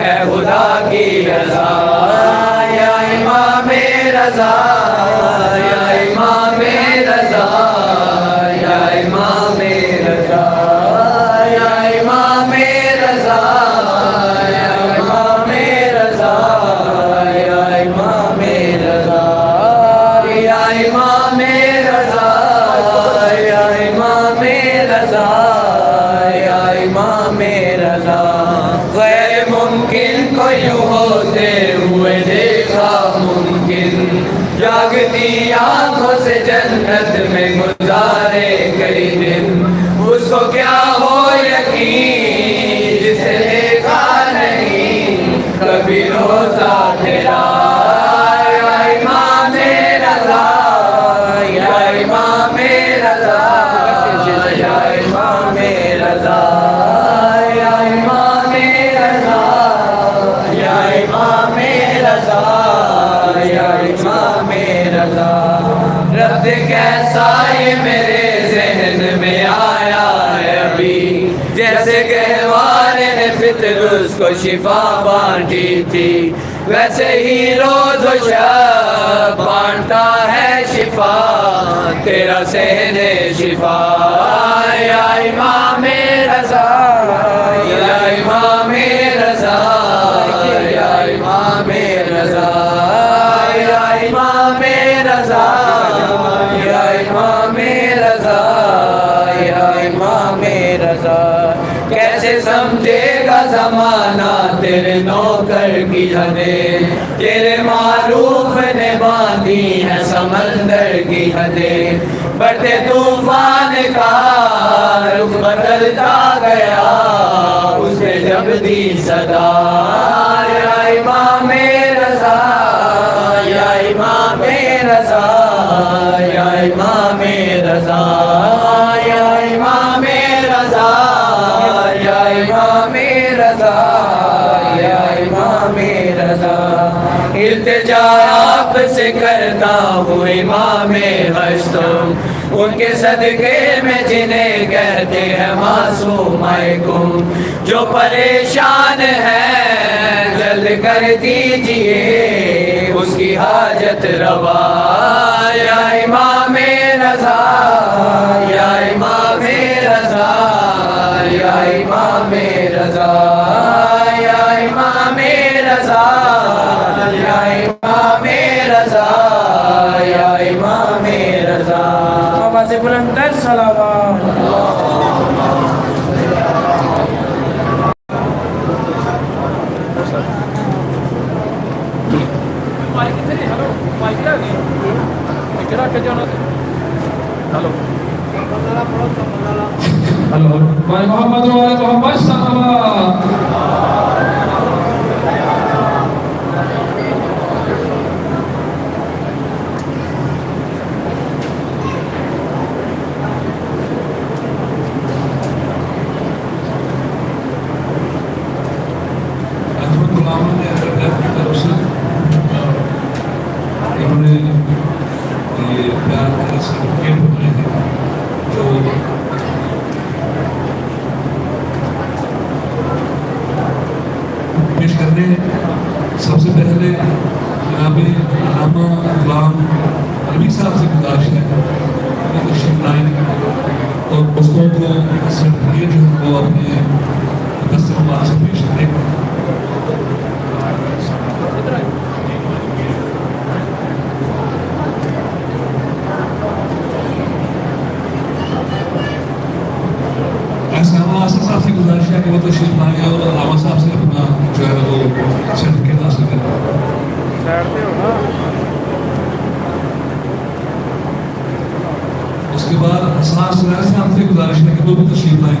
ہے خدا کی رضا یا امام رضا یا امام رضا یا امام رضا یا امام رضا یا امام رضا یا امام رضا یا امام رضا یا امام رضا یا امام رضا غیر ممکن کو یوں ہوتے ہوئے دیکھا ممکن جاگتی آنکھوں سے جنت میں گزارے کئی دن اس کو کیا ہو یقین جسے دیکھا نہیں کبھی روزہ تیرا یا امام رضا یا امام رضا یا امام رضا یا امام رضا یا امام رضا یا امام رضا رد کیسا یہ میرے ذہن میں آیا ہے ابھی جیسے گہوار نے فطر اس کو شفا بانٹی تھی ویسے ہی روز و شب بانٹتا ہے شفا تیرا سہن شفا یا امام رضا یا امام رضا یا امام رضا یا امام رضا یا امام رضا یا امام رضا کیسے سمجھے گا زمانہ تیرے نوکر کی حدیں تیرے معروف نے باندھی ہے سمندر کی حدیں بڑھتے طوفان کا رخ بدلتا گیا اس نے جب دی صدا یا امام رضا یا امام رضا یا امام رضا یا امام رضا یا امام رضا یا امام رضا التجا آپ سے کرتا ہوں امام ہشتم ان کے صدقے میں جنہیں کہتے ہیں معصوم کم جو پریشان ہے جلد کر دیجئے اس کی حاجت روا یا امام رضا یا امام رضا یا امام رضا یا امام رضا یا امام رضا یا امام رضا آواز بلند سلام ہلو بھائی محمد محمد صلوات سب سے پہلے جناب علامہ غلام نبی صاحب سے گزارش ہے کہ تشریف لائیں اور دوستوں کو سرٹیفکیٹ جو ہے وہ اپنے دستور مبارک سے پیش کریں علامہ صاحب سے گزارش ہے کہ وہ تشریف لائیں اور علامہ صاحب سے اپنا جو ہے وہ سرٹیفکیٹ حاصل کریں اس کے بعد اسرار صاحب سے گزارش ہے کہ وہ بھی تشریف لائیں